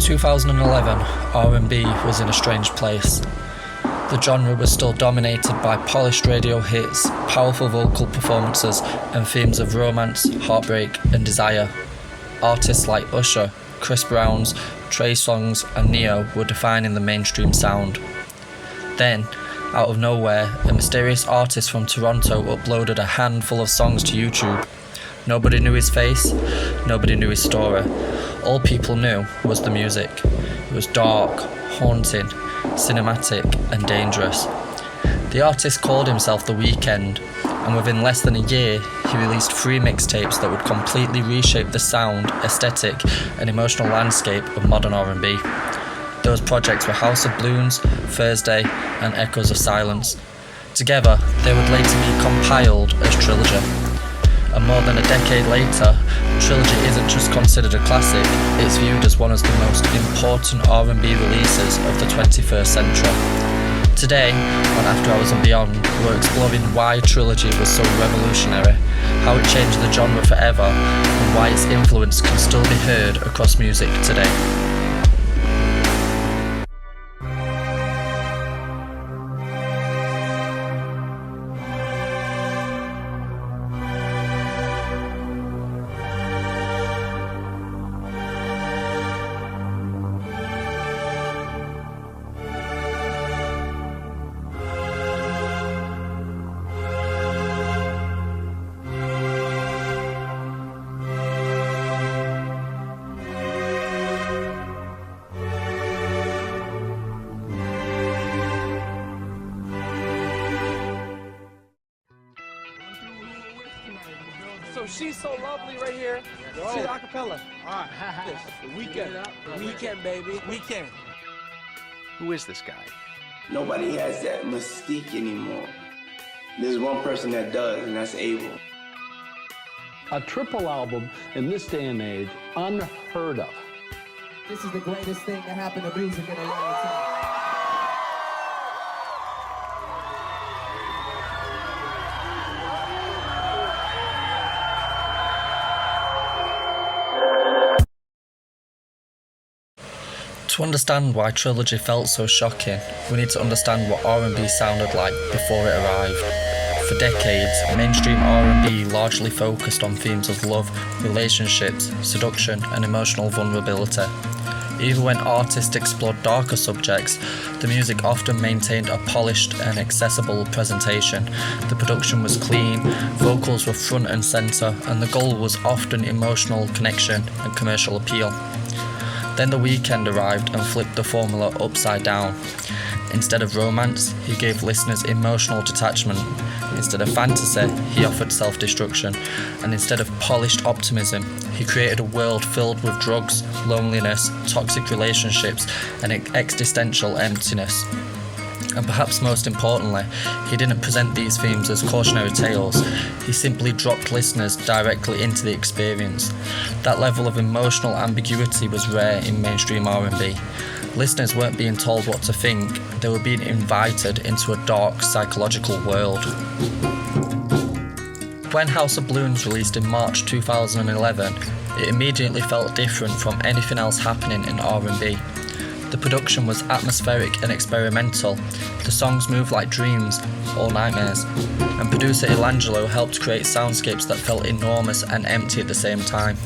2011, R&B was in a strange place. The genre was still dominated by polished radio hits, powerful vocal performances, and themes of romance, heartbreak, and desire. Artists like Usher, Chris Brown's, Trey Songz, and Neo were defining the mainstream sound. Then, out of nowhere, a mysterious artist from Toronto uploaded a handful of songs to YouTube. Nobody knew his face, nobody knew his story. All people knew was the music. It was dark, haunting, cinematic, and dangerous. The artist called himself The Weeknd, and within less than a year, he released 3 mixtapes that would completely reshape the sound, aesthetic, and emotional landscape of modern R&B. Those projects were House of Balloons, Thursday, and Echoes of Silence. Together, they would later be compiled as Trilogy. And more than a decade later, Trilogy isn't just considered a classic, it's viewed as one of the most important R&B releases of the 21st century. Today, on After Hours and Beyond, we're exploring why Trilogy was so revolutionary, how it changed the genre forever, and why its influence can still be heard across music today. So she's so lovely right here. She's a cappella. All right. The Weeknd. Weeknd, baby. Weeknd. Who is this guy? Nobody has that mystique anymore. There's one person that does, and that's Abel. A triple album in this day and age, unheard of. This is the greatest thing that happened to music in a long time. To understand why Trilogy felt so shocking, we need to understand what R&B sounded like before it arrived. For decades, mainstream R&B largely focused on themes of love, relationships, seduction, and emotional vulnerability. Even when artists explored darker subjects, the music often maintained a polished and accessible presentation. The production was clean, vocals were front and centre, and the goal was often emotional connection and commercial appeal. Then The Weeknd arrived and flipped the formula upside down. Instead of romance, he gave listeners emotional detachment. Instead of fantasy, he offered self-destruction. And instead of polished optimism, he created a world filled with drugs, loneliness, toxic relationships, and existential emptiness. And perhaps most importantly, he didn't present these themes as cautionary tales. He simply dropped listeners directly into the experience. That level of emotional ambiguity was rare in mainstream R&B. Listeners weren't being told what to think, they were being invited into a dark psychological world. When House of Balloons released in March 2011, it immediately felt different from anything else happening in R&B. The production was atmospheric and experimental. The songs moved like dreams or nightmares, and producer Elangelo helped create soundscapes that felt enormous and empty at the same time.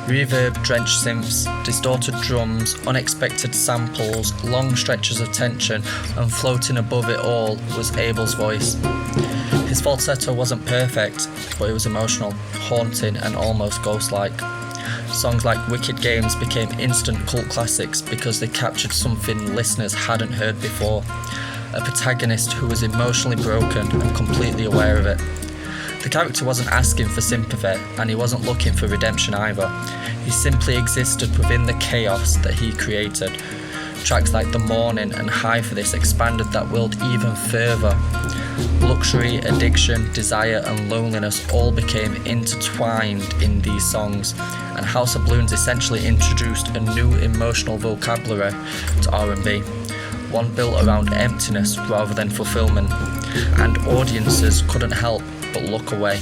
Reverb-drenched synths, distorted drums, unexpected samples, long stretches of tension, and floating above it all was Abel's voice. His falsetto wasn't perfect, but it was emotional, haunting, and almost ghost-like. Songs like Wicked Games became instant cult classics because they captured something listeners hadn't heard before. A protagonist who was emotionally broken and completely aware of it. The character wasn't asking for sympathy, and he wasn't looking for redemption either. He simply existed within the chaos that he created. Tracks like The Morning and High for This expanded that world even further. Luxury, addiction, desire, and loneliness all became intertwined in these songs, and House of Balloons essentially introduced a new emotional vocabulary to R&B, one built around emptiness rather than fulfillment, and audiences couldn't help but look away.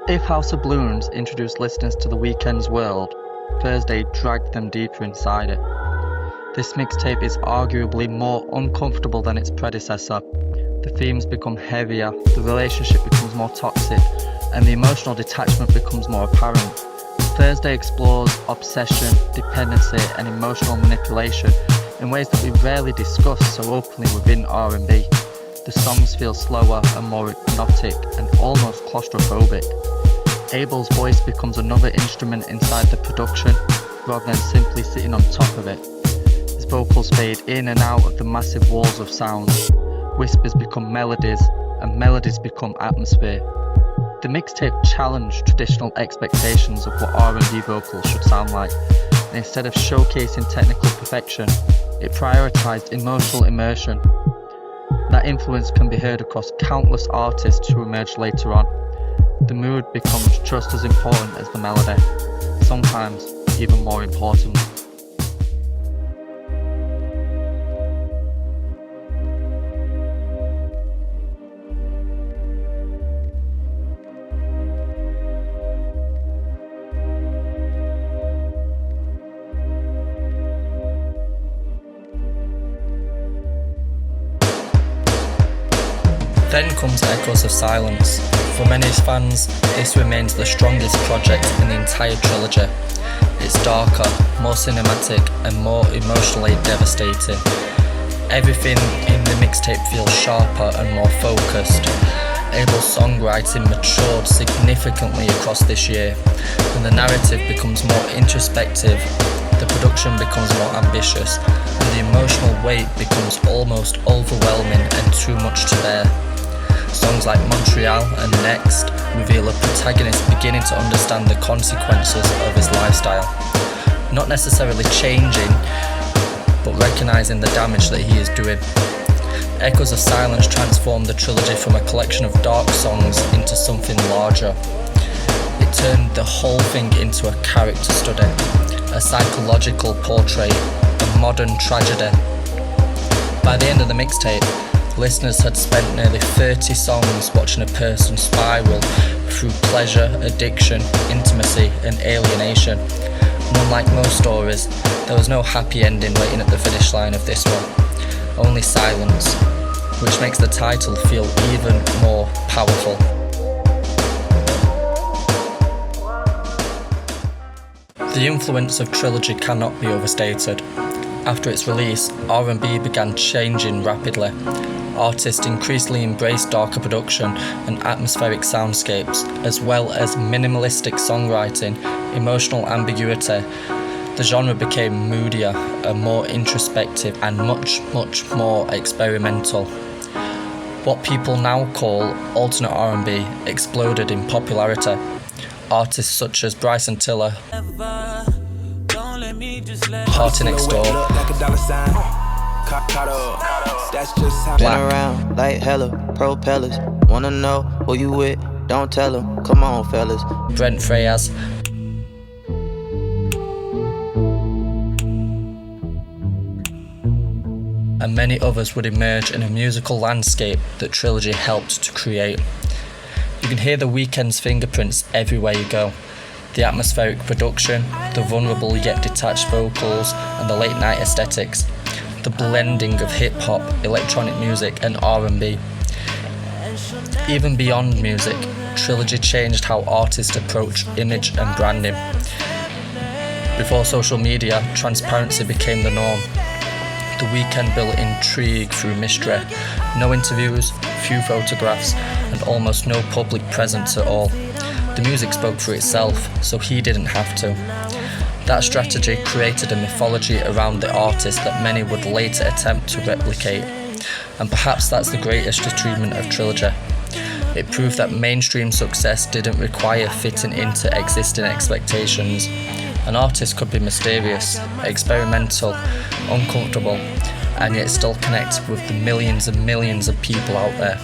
If House of Balloons introduced listeners to the Weeknd's world, Thursday dragged them deeper inside it. This mixtape is arguably more uncomfortable than its predecessor. The themes become heavier, the relationship becomes more toxic, and the emotional detachment becomes more apparent. Thursday explores obsession, dependency, and emotional manipulation in ways that we rarely discuss so openly within R&B. The songs feel slower and more hypnotic and almost claustrophobic. Abel's voice becomes another instrument inside the production, rather than simply sitting on top of it. His vocals fade in and out of the massive walls of sound. Whispers become melodies, and melodies become atmosphere. The mixtape challenged traditional expectations of what R&B vocals should sound like, and instead of showcasing technical perfection, it prioritized emotional immersion. That influence can be heard across countless artists who emerged later on. The mood becomes just as important as the melody, sometimes even more important. Then comes Echoes of Silence. For many fans, this remains the strongest project in the entire trilogy. It's darker, more cinematic, and more emotionally devastating. Everything in the mixtape feels sharper and more focused. Abel's songwriting matured significantly across this year, and the narrative becomes more introspective, the production becomes more ambitious, and the emotional weight becomes almost overwhelming and too much to bear. Songs like Montreal and Next reveal a protagonist beginning to understand the consequences of his lifestyle. Not necessarily changing, but recognising the damage that he is doing. Echoes of Silence transformed the trilogy from a collection of dark songs into something larger. It turned the whole thing into a character study, a psychological portrait, a modern tragedy. By the end of the mixtape, listeners had spent nearly 30 songs watching a person spiral through pleasure, addiction, intimacy, and alienation. And unlike most stories, there was no happy ending waiting at the finish line of this one, only silence, which makes the title feel even more powerful. The influence of Trilogy cannot be overstated. After its release, R&B began changing rapidly. Artists increasingly embraced darker production and atmospheric soundscapes, as well as minimalistic songwriting, emotional ambiguity. The genre became moodier and more introspective and much more experimental. What people now call alternate R&B exploded in popularity. Artists such as Bryson, Harty, Nextor, Been around like hella propellers. Wanna know who you with? Don't tell them. Come on, fellas. Brent Freyas, and many others would emerge in a musical landscape that Trilogy helped to create. You can hear the Weeknd's fingerprints everywhere you go. The atmospheric production, the vulnerable yet detached vocals, and the late night aesthetics. The blending of hip-hop, electronic music, and R&B. Even beyond music, Trilogy changed how artists approach image and branding. Before social media, transparency became the norm. The Weeknd built intrigue through mystery. No interviews, few photographs, and almost no public presence at all. The music spoke for itself, so he didn't have to. That strategy created a mythology around the artist that many would later attempt to replicate. And perhaps that's the greatest achievement of Trilogy. It proved that mainstream success didn't require fitting into existing expectations. An artist could be mysterious, experimental, uncomfortable, and yet still connect with the millions and millions of people out there.